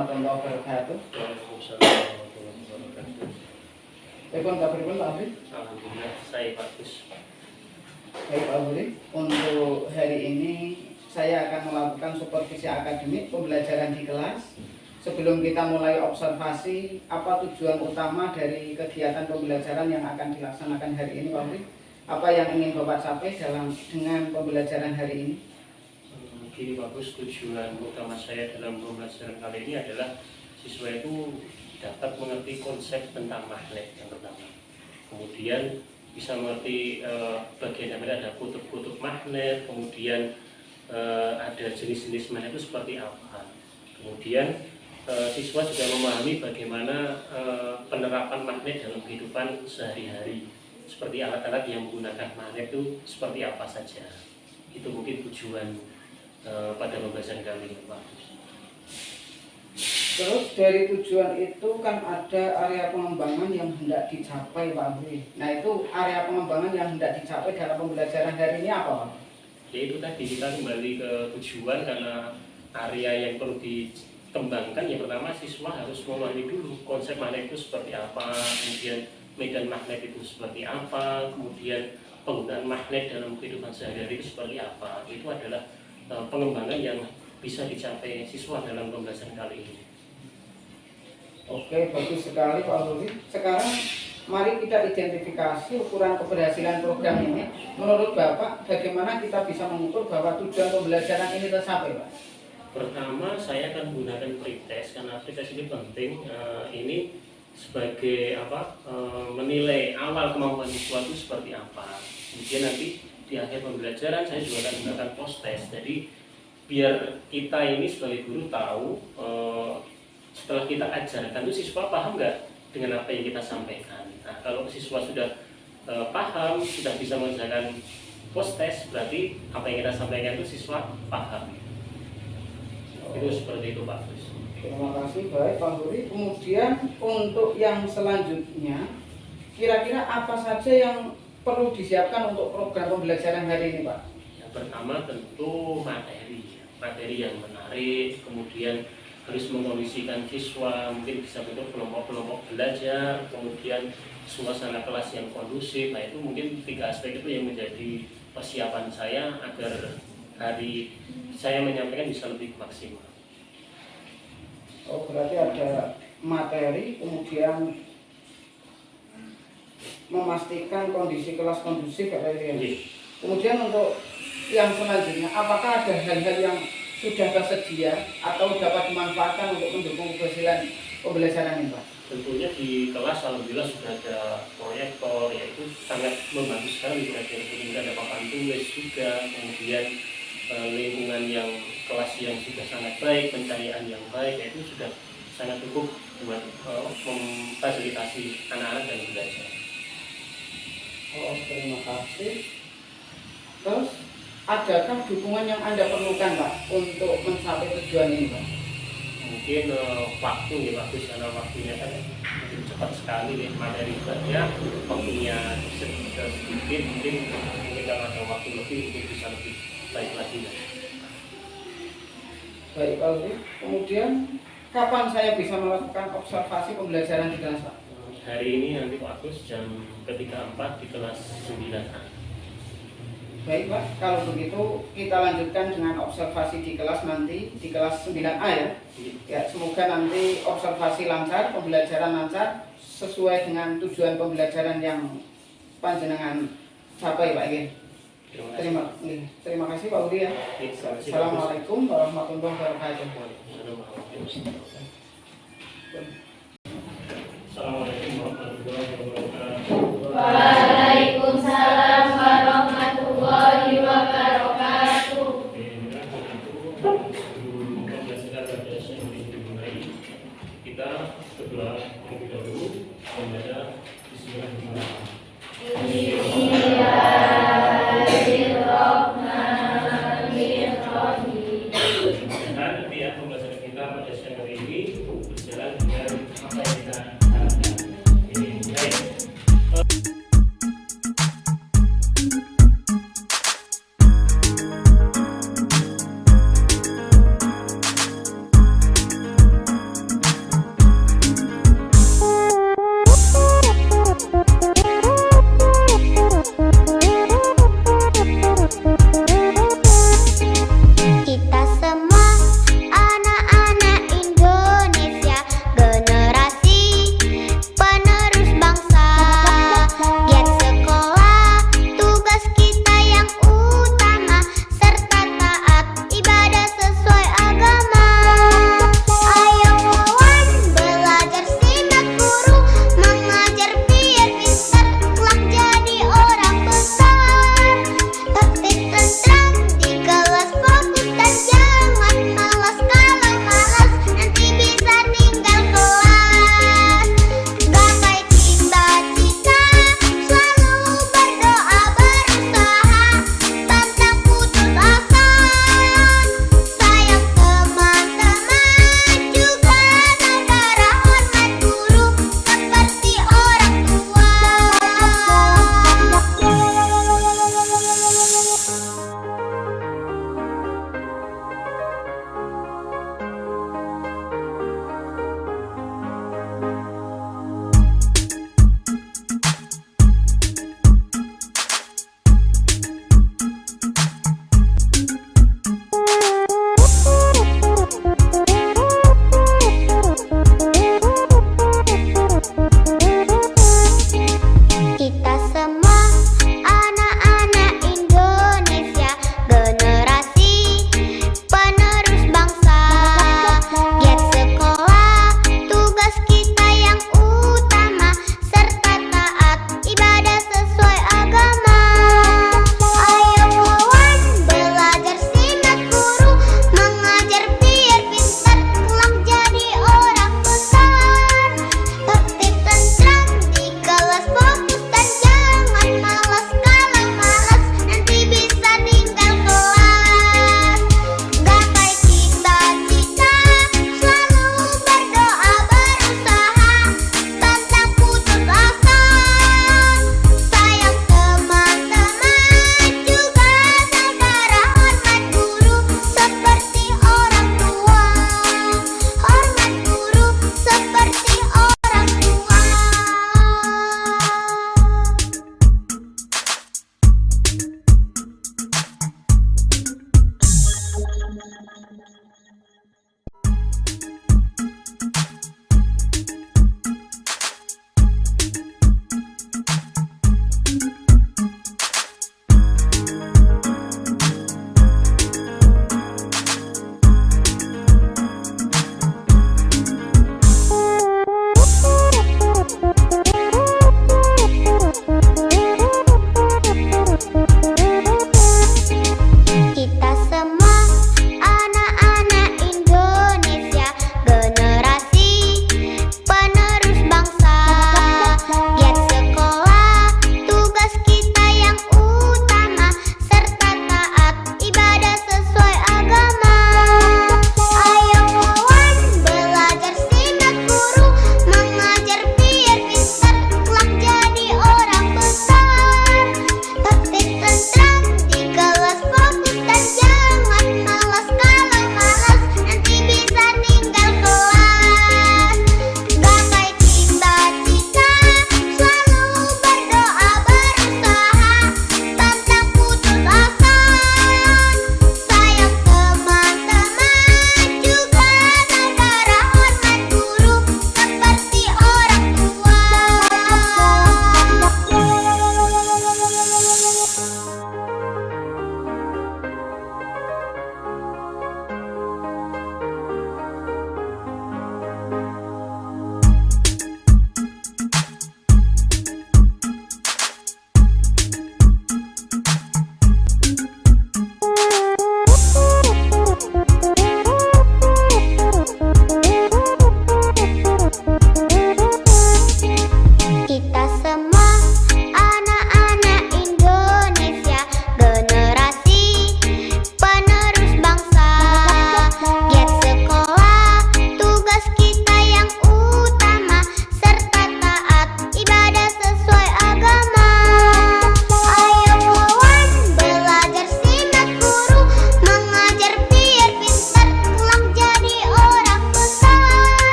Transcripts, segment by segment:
warahmatullahi wabarakatuh. Waalaikumsalam warahmatullahi wabarakatuh. Telepon kabar Pak Abri. Alhamdulillah saya bagus. Baik Pak Abri, untuk hari ini saya akan melakukan supervisi akademik pembelajaran di kelas. Sebelum kita mulai observasi, apa tujuan utama dari kegiatan pembelajaran yang akan dilaksanakan hari ini Pak Abri? Apa yang ingin Bapak capai dengan pembelajaran hari ini? Gini bagus, tujuan utama saya dalam pembelajaran kali ini adalah siswa itu dapat mengerti konsep tentang magnet yang pertama. Kemudian bisa mengerti bagian ada kutub-kutub magnet, kemudian ada jenis-jenis magnet itu seperti apa. Kemudian siswa juga memahami bagaimana penerapan magnet dalam kehidupan sehari-hari. Seperti alat-alat yang menggunakan magnet itu seperti apa saja. Itu mungkin tujuan pada pembahasan kali ini Pak. Terus dari tujuan itu kan ada area pengembangan yang hendak dicapai Pak Abri. Nah itu area pengembangan yang hendak dicapai dalam pembelajaran hari ini apa Pak? Ya itu tadi kita kembali ke tujuan karena area yang perlu dikembangkan. Yang pertama siswa harus memahami dulu konsep magnet itu seperti apa, kemudian medan magnet itu seperti apa, kemudian penggunaan magnet dalam kehidupan sehari-hari itu seperti apa. Itu adalah pengembangan yang bisa dicapai siswa dalam pembahasan kali ini. Oke, bagus sekali Pak Abri. Sekarang mari kita identifikasi ukuran keberhasilan program ini. Menurut Bapak, bagaimana kita bisa mengukur bahwa tujuan pembelajaran ini tercapai Pak? Pertama, saya akan menggunakan pretest karena pretest ini penting. Ini sebagai menilai awal kemampuan siswa itu seperti apa. Kemudian nanti di akhir pembelajaran saya juga akan menggunakan post test. Jadi biar kita ini sebagai guru tahu setelah kita ajarkan itu siswa paham nggak dengan apa yang kita sampaikan. Nah kalau siswa sudah paham, sudah bisa mengerjakan post test, berarti apa yang kita sampaikan itu siswa paham. Itu seperti itu Pak. Terima kasih, baik Pak Huri. Kemudian untuk yang selanjutnya, kira-kira apa saja yang perlu disiapkan untuk program pembelajaran hari ini Pak? Yang pertama tentu materi yang menarik, kemudian harus mengkondisikan siswa, mungkin bisa bentuk kelompok-kelompok belajar, kemudian suasana kelas yang kondusif. Nah itu mungkin 3 aspek itu yang menjadi persiapan saya agar hari saya menyampaikan bisa lebih maksimal. Oh berarti ada materi, kemudian memastikan kondisi kelas kondusif ya Pak. Kemudian untuk yang selanjutnya, apakah ada hal-hal yang sudah tersedia atau dapat dimanfaatkan untuk mendukung keberhasilan pembelajaran ini Pak? Tentunya di kelas alhamdulillah sudah ada proyektor, yaitu sangat membantu sekali. Kemudian ada papan tulis juga, kemudian lingkungan yang kelas yang sudah sangat baik, pencahayaan yang baik, yaitu sudah sangat cukup buat memfasilitasi anak-anak dan belajar. Oh terima kasih. Terus adakah dukungan yang Anda perlukan Pak untuk mencapai tujuan ini Pak? Mungkin waktu ya bagus karena waktunya kan cepat sekali ya, materi banyak, waktunya sedikit, mungkin kalau ada waktu lebih mungkin bisa lebih baik lagi. Baik Pak Aldi, kemudian kapan saya bisa melakukan observasi pembelajaran di kelas Pak? Hari ini nanti Pak Agus jam ketiga 4 di kelas 9A. Baik Pak, kalau begitu kita lanjutkan dengan observasi di kelas nanti, di kelas 9A ya. Ya, semoga nanti observasi lancar, pembelajaran lancar sesuai dengan tujuan pembelajaran yang panjenengan capai Pak ya. Terima kasih Pak Udi ya. Assalamualaikum warahmatullahi wabarakatuh. Assalamualaikum warahmatullahi wabarakatuh. Waalaikumsalam warahmatullahi wabarakatuh. Kita berdoa terlebih dahulu membaca Bismillahirrahmanirrahim. Nanti ya pembelajaran kita pada siang hari ini berjalan dengan apa yang kita harapkan. Ini baik.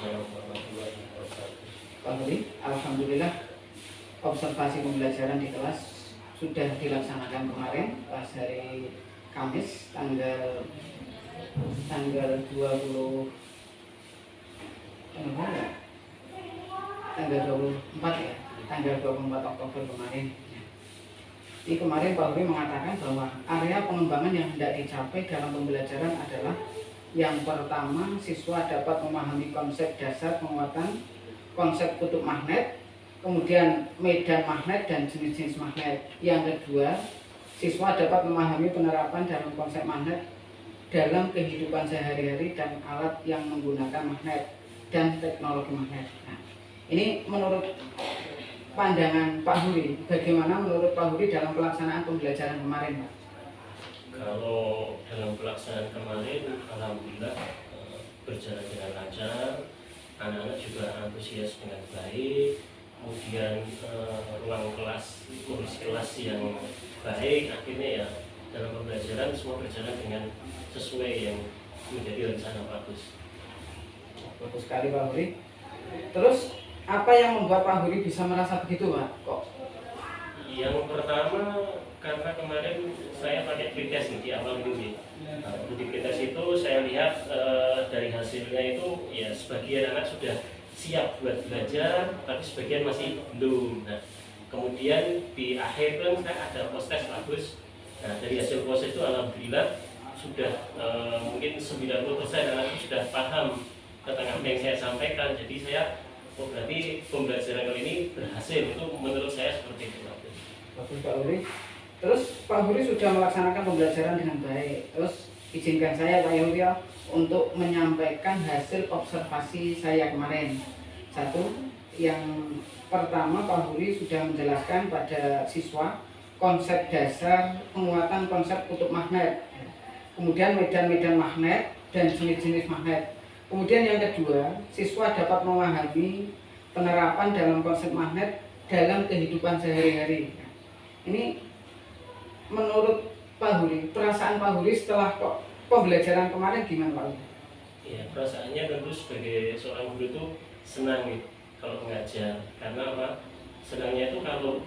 Waalaikumsalam warahmatullahi wabarakatuh. Pak Huri, alhamdulillah observasi pembelajaran di kelas sudah dilaksanakan kemarin pas hari Kamis tanggal 20 tanggal 24 ya, tanggal 24 Oktober kemarin. Jadi kemarin Pak Huri mengatakan bahwa area pengembangan yang hendak dicapai dalam pembelajaran adalah yang pertama, siswa dapat memahami konsep dasar penguatan konsep kutub magnet, kemudian medan magnet dan jenis-jenis magnet. Yang kedua, siswa dapat memahami penerapan dalam konsep magnet dalam kehidupan sehari-hari dan alat yang menggunakan magnet dan teknologi magnet. Nah, ini menurut pandangan Pak Huri, bagaimana menurut Pak Huri dalam pelaksanaan pembelajaran kemarin, Pak? Kalau dalam pelaksanaan kemarin, alhamdulillah berjalan dengan lancar, anak-anak juga antusias dengan baik, kemudian ruang kelas, kondisi kelas yang baik, akhirnya ya dalam pembelajaran semua berjalan dengan sesuai yang menjadi rencana bagus. Bagus sekali Pak Huri. Terus apa yang membuat Pak Huri bisa merasa begitu, Pak? Kok? Yang pertama karena kemarin saya pakai pretest di awal minggu. Di pretest itu saya lihat dari hasilnya itu ya sebagian anak sudah siap buat belajar, tapi sebagian masih belum. Nah, kemudian di akhir kan saya ada proses bagus. Nah, dari hasil proses itu alhamdulillah sudah mungkin 90% anak itu sudah paham tentang apa yang saya sampaikan. Jadi saya berarti pembelajaran kali ini berhasil. Itu menurut saya seperti itu. Bagus Pak Huri. Terus Pak Huri sudah melaksanakan pembelajaran dengan baik. Terus izinkan saya Pak Huri untuk menyampaikan hasil observasi saya kemarin. Satu, yang pertama Pak Huri sudah menjelaskan pada siswa konsep dasar penguatan konsep kutub magnet, kemudian medan-medan magnet dan jenis-jenis magnet. Kemudian yang kedua, siswa dapat memahami penerapan dalam konsep magnet dalam kehidupan sehari-hari. Ini menurut Pak Huri, perasaan Pak Huri setelah pembelajaran kemarin gimana Pak Huri? Ya, perasaannya tentu sebagai seorang guru itu senang nih kalau mengajar. Karena apa? Senangnya itu kalau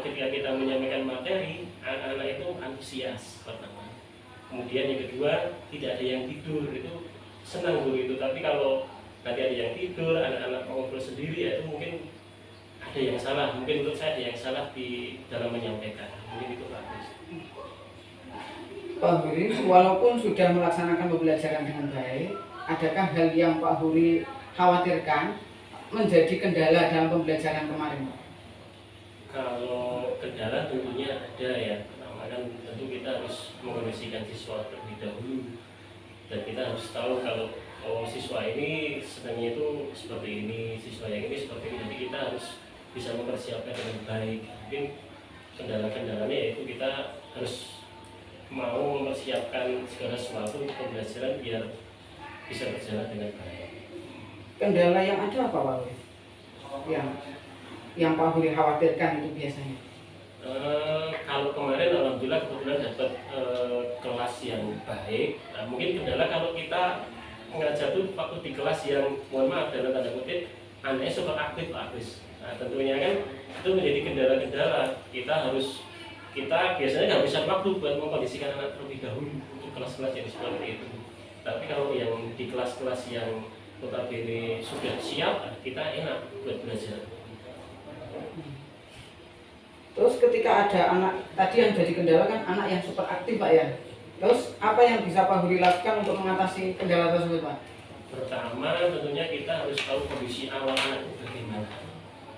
ketika kita menyampaikan materi, anak-anak itu antusias pertama. Kemudian yang kedua, tidak ada yang tidur, itu senang guru itu. Tapi kalau nanti ada yang tidur, anak-anak ngobrol sendiri, ya itu mungkin ada yang salah. Mungkin menurut saya ada yang salah di dalam menyampaikan. Mungkin itu bagus. Pak Huri, walaupun sudah melaksanakan pembelajaran dengan baik, adakah hal yang Pak Huri khawatirkan menjadi kendala dalam pembelajaran kemarin, Pak? Kalau kendala tentunya ada ya. Pertama kan tentu kita harus mengondisikan siswa terlebih dahulu. Dan kita harus tahu kalau siswa ini senangnya itu seperti ini, siswa yang ini seperti ini. Jadi kita harus bisa mempersiapkan dengan baik. Mungkin kendala-kendalanya yaitu kita harus mau mempersiapkan segala sesuatu pembelajaran biar bisa berjalan dengan baik. Kendala yang ada apa Pak Huri? Yang Pak Huri khawatirkan itu biasanya? Kalau kemarin alhamdulillah kebetulan dapat kelas yang baik. Nah, mungkin kendala kalau kita mengajar tuh waktu di kelas yang mohon maaf dalam tanda kutip anaknya super aktif Pak Agus. Nah, tentunya kan itu menjadi kendala-kendala. Kita biasanya nggak bisa waktu buat mengkondisikan anak terlebih dahulu untuk kelas-kelas yang seperti itu. Tapi kalau yang di kelas-kelas yang notabene sudah siap, kita enak buat belajar. Terus ketika ada anak, tadi yang jadi kendala kan anak yang super aktif Pak ya. Terus apa yang bisa Pak Huri lakukan untuk mengatasi kendala tersebut Pak? Pertama tentunya kita harus tahu kondisi awal anak itu bagaimana.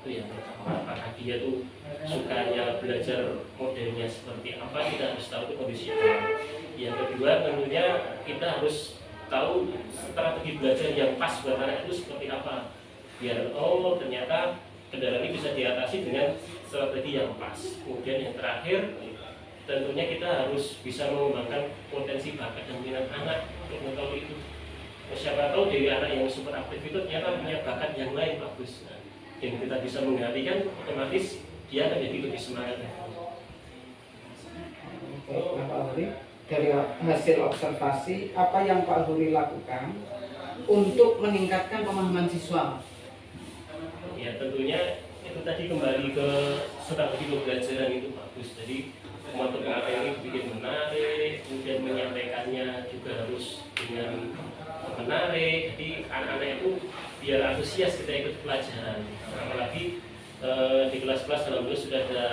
Itu yang pertama, apakah dia tuh sukanya belajar modelnya seperti apa, kita harus tahu itu kondisi awal. Yang kedua tentunya kita harus tahu strategi belajar yang pas buat anak itu seperti apa. Biar ternyata kendala ini bisa diatasi dengan strategi yang pas. Kemudian yang terakhir tentunya kita harus bisa mengembangkan potensi bakat dan minat anak untuk mengetahui itu. Siapa tahu dari anak yang super aktif itu ternyata punya bakat yang lain bagus. Nah, yang kita bisa menggantikan otomatis dia akan jadi lebih semangat. Baik, Pak Huri, dari hasil observasi apa yang Pak Huri lakukan untuk meningkatkan pemahaman siswa? Ya tentunya itu tadi kembali ke strategi pembelajaran itu bagus. Jadi mata pengajaran ini bikin menarik, kemudian menyampaikannya juga harus dengan menarik. Jadi anak-anak itu biar antusias kita ikut pelajaran. Apalagi di kelas-kelas alhamdulillah sudah ada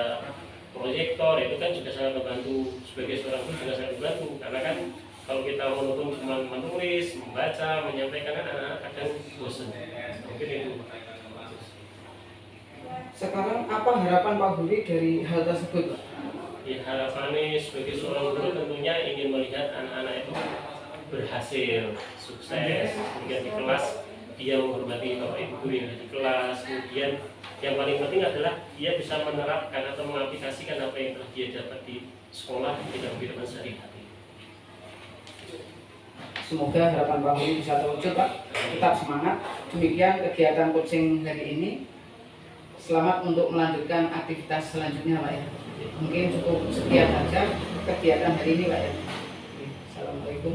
proyektor, itu kan juga sangat membantu. Sebagai seorang guru juga sangat membantu, karena kan kalau kita monoton cuma menulis, membaca, menyampaikan kan anak-anak kadang bosan. Mungkin itu. Sekarang apa harapan Pak Guri dari hal tersebut, Pak? Ya, harapannya sebagai seorang guru tentunya ingin melihat anak-anak itu berhasil, sukses, hingga di kelas dia menghormati bapak ibu guru yang ada di kelas. Kemudian yang paling penting adalah dia bisa menerapkan atau mengaplikasikan apa yang telah dia dapat di sekolah di dalam kehidupan sehari-hari. Semoga harapan Pak Guri bisa terwujud, Pak. Tetap semangat. Demikian kegiatan coaching hari ini. Selamat untuk melanjutkan aktivitas selanjutnya, Pak ya. Mungkin cukup sekian saja kegiatan hari ini, Pak ya. Assalamualaikum.